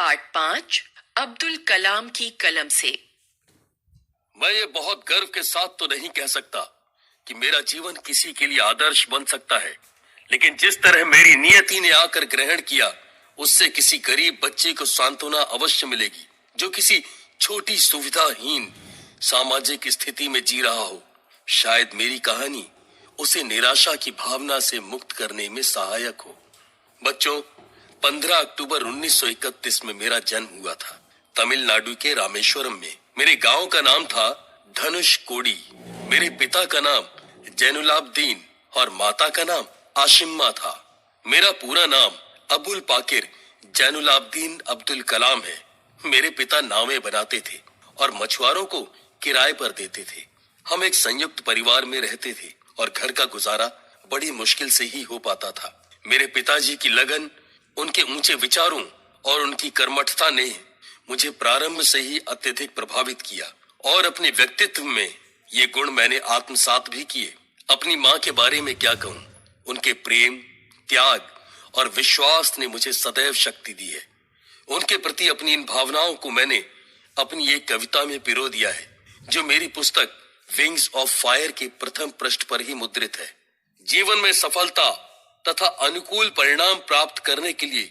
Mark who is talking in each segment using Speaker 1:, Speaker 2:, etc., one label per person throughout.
Speaker 1: Part 5 Abdul Kalam की कलम से।
Speaker 2: मैं ये बहुत गर्व के साथ तो नहीं कह सकता कि मेरा जीवन किसी के लिए आदर्श बन सकता है, लेकिन जिस तरह मेरी नियति ने आकर ग्रहण किया, उससे किसी गरीब बच्चे को सांत्वना अवश्य मिलेगी जो किसी छोटी सुविधाहीन सामाजिक स्थिति में जी रहा हो। शायद मेरी कहानी उसे निराशा की भावना से मुक्त करने में सहायक हो। बच्चों, 15 अक्टूबर 1931 में मेरा जन्म हुआ था, तमिलनाडु के रामेश्वरम में। मेरे गांव का नाम था धनुष कोडी। मेरे पिता का नाम जैनुलाब्दीन और माता का नाम आशिम्मा था। मेरा पूरा नाम अबुल पाकिर जैनुलाब्दीन अब्दुल कलाम है। मेरे पिता नावें बनाते थे और मछुआरों को किराए पर देते थे। हम एक संयुक्त परिवार में रहते थे और घर का गुजारा बड़ी मुश्किल से ही हो पाता था। मेरे पिताजी की लगन, उनके ऊंचे विचारों और उनकी कर्मठता ने मुझे प्रारंभ से ही अत्यधिक प्रभावित किया और अपने व्यक्तित्व में ये गुण मैंने आत्मसात भी किए। अपनी माँ के बारे में क्या कहूँ, उनके प्रेम, त्याग और विश्वास ने मुझे सदैव शक्ति दी है। उनके प्रति अपनी इन भावनाओं को मैंने अपनी एक कविता में पिरो दिया है, जो मेरी पुस्तक विंग्स ऑफ फायर के प्रथम पृष्ठ पर ही मुद्रित है। जीवन में सफलता तथा अनुकूल परिणाम प्राप्त करने के लिए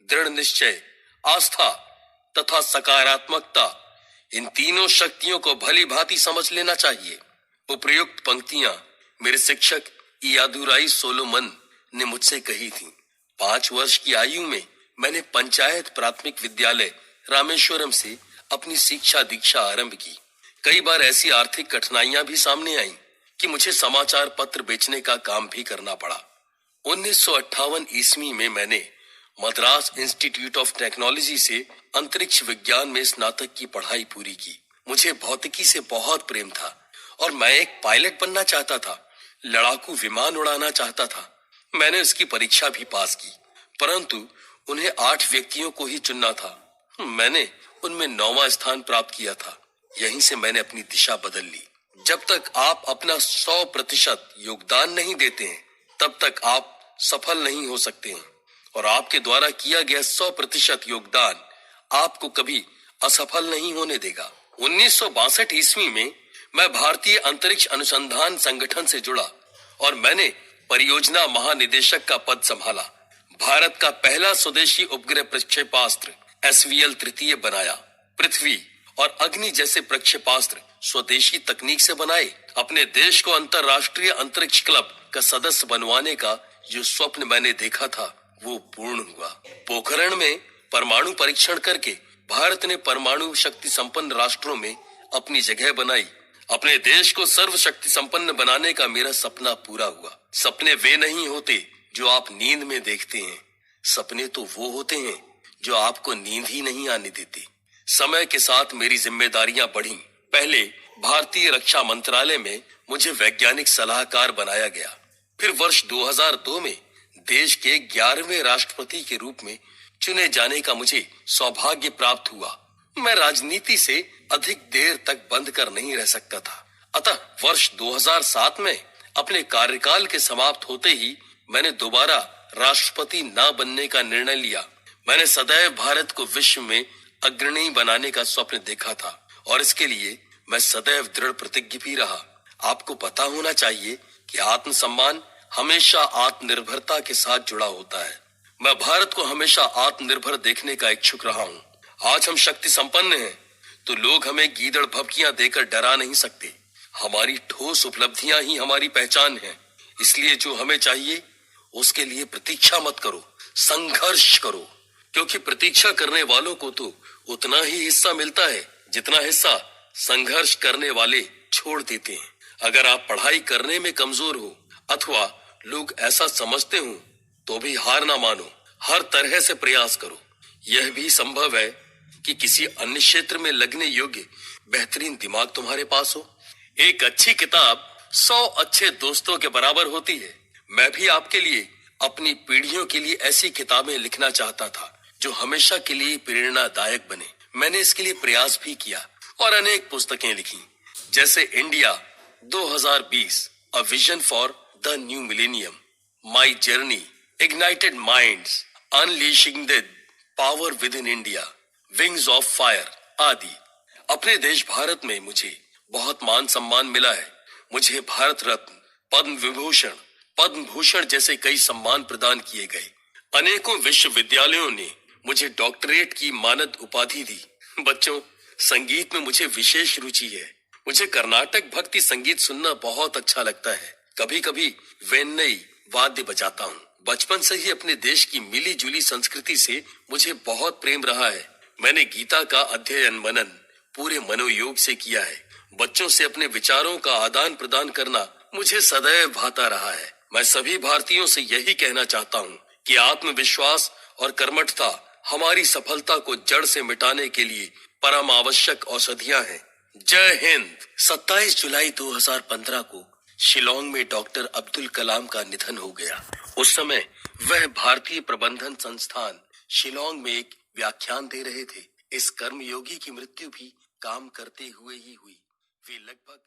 Speaker 2: दृढ़ निश्चय, आस्था तथा सकारात्मकता, इन तीनों शक्तियों को भली भांति समझ लेना चाहिए। उपर्युक्त पंक्तियां मेरे शिक्षक इयादुराई सोलोमन ने मुझसे कही थीं। 5 वर्ष की आयु में मैंने पंचायत प्राथमिक विद्यालय रामेश्वरम से अपनी शिक्षा दीक्षा आरंभ की। कई बार ऐसी आर्थिक कठिनाइयां भी सामने आईं कि मुझे समाचार पत्र बेचने का काम भी करना पड़ा। 1958 ईस्वी में मैंने मद्रास इंस्टीट्यूट ऑफ टेक्नोलॉजी से अंतरिक्ष विज्ञान में स्नातक की पढ़ाई पूरी की। मुझे भौतिकी से बहुत प्रेम था और मैं एक पायलट बनना चाहता था, लड़ाकू विमान उड़ाना चाहता था। मैंने उसकी परीक्षा भी पास की, परंतु उन्हें 8 व्यक्तियों को ही चुनना था। मैंने उनमें 9वां स्थान प्राप्त किया था। यहीं से मैंने अपनी दिशा बदल ली। जब तक आप अपना 100% योगदान नहीं देते हैं, तब तक आप सफल नहीं हो सकते हैं, और आपके द्वारा किया गया 100% योगदान आपको कभी असफल नहीं होने देगा। 1962 ईस्वी में मैं भारतीय अंतरिक्ष अनुसंधान संगठन से जुड़ा और मैंने परियोजना महानिदेशक का पद संभाला। भारत का पहला स्वदेशी उपग्रह प्रक्षेपास्त्र SVL तृतीय बनाया। पृथ्वी और अग्नि जैसे प्रक्षेपास्त्र स्वदेशी तकनीक से बनाए। अपने देश को अंतरराष्ट्रीय अंतरिक्ष क्लब का सदस्य बनवाने का जो स्वप्न मैंने देखा था, वो पूर्ण हुआ। पोखरण में परमाणु परीक्षण करके भारत ने परमाणु शक्ति संपन्न राष्ट्रों में अपनी जगह बनाई। अपने देश को सर्वशक्ति संपन्न बनाने का मेरा सपना पूरा हुआ। सपने वे नहीं होते जो आप नींद में देखते हैं, सपने तो वो होते हैं जो आपको नींद ही नहीं आने देते। समय के साथ मेरी जिम्मेदारियां बढ़ी। पहले भारतीय रक्षा मंत्रालय में मुझे वैज्ञानिक सलाहकार बनाया गया। फिर वर्ष 2002 में देश के 11वें राष्ट्रपति के रूप में चुने जाने का मुझे सौभाग्य प्राप्त हुआ। मैं राजनीति से अधिक देर तक बंद कर नहीं रह सकता था। अतः वर्ष 2007 में अपने कार्यकाल के समाप्त होते ही मैंने दोबारा राष्ट्रपति न बनने का निर्णय लिया। मैंने सदैव भारत को विश्व में अग्रणी बनाने का स्वप्न देखा था और इसके लिए मैं सदैव दृढ़ प्रतिज्ञ भी रहा। आपको पता होना चाहिए कि आत्मसम्मान हमेशा आत्मनिर्भरता के साथ जुड़ा होता है। मैं भारत को हमेशा आत्मनिर्भर देखने का इच्छुक रहा हूँ। आज हम शक्ति संपन्न हैं, तो लोग हमें गीदड़ भभकियां देकर डरा नहीं सकते। हमारी ठोस उपलब्धियां ही हमारी पहचान है। इसलिए जो हमें चाहिए उसके लिए प्रतीक्षा मत करो, संघर्ष करो, क्योंकि प्रतीक्षा करने वालों को तो उतना ही हिस्सा मिलता है जितना हिस्सा संघर्ष करने वाले छोड़ देते हैं। अगर आप पढ़ाई करने में कमजोर हो अथवा लोग ऐसा समझते हो, तो भी हार ना मानो, हर तरह से प्रयास करो। यह भी संभव है कि किसी अन्य क्षेत्र में लगने योग्य बेहतरीन दिमाग तुम्हारे पास हो। एक अच्छी किताब 100 अच्छे दोस्तों के बराबर होती है। मैं भी आपके लिए, अपनी पीढ़ियों के लिए ऐसी किताबें लिखना चाहता था जो हमेशा के लिए प्रेरणादायक बने। मैंने इसके लिए प्रयास भी किया और अनेक पुस्तकें लिखी, जैसे India 2020, a vision for the new millennium, my journey, ignited minds, unleashing the power with in India, wings of fire आदि। अपने देश भारत में मुझे बहुत मान सम्मान मिला है। मुझे भारत रत्न, पद्म विभूषण, पद्म भूषण जैसे कई सम्मान प्रदान किए गए। अनेकों विश्वविद्यालयों ने मुझे डॉक्टरेट की मानद उपाधि दी। बच्चों, संगीत में मुझे विशेष रुचि है। मुझे कर्नाटक भक्ति संगीत सुनना बहुत अच्छा लगता है। कभी कभी वेन्नई वाद्य बजाता हूँ। बचपन से ही अपने देश की मिली जुली संस्कृति से मुझे बहुत प्रेम रहा है। मैंने गीता का अध्ययन मनन पूरे मनोयोग से किया है। बच्चों से अपने विचारों का आदान प्रदान करना मुझे सदैव भाता रहा है। मैं सभी भारतीयों से यही कहना चाहता हूँ कि आत्मविश्वास और कर्मठता हमारी सफलता को जड़ से मिटाने के लिए परम आवश्यक औषधियां हैं। जय हिंद। 27 जुलाई 2015 को शिलोंग में डॉक्टर अब्दुल कलाम का निधन हो गया। उस समय वह भारतीय प्रबंधन संस्थान शिलोंग में एक व्याख्यान दे रहे थे। इस कर्मयोगी की मृत्यु भी काम करते हुए ही हुई। वे लगभग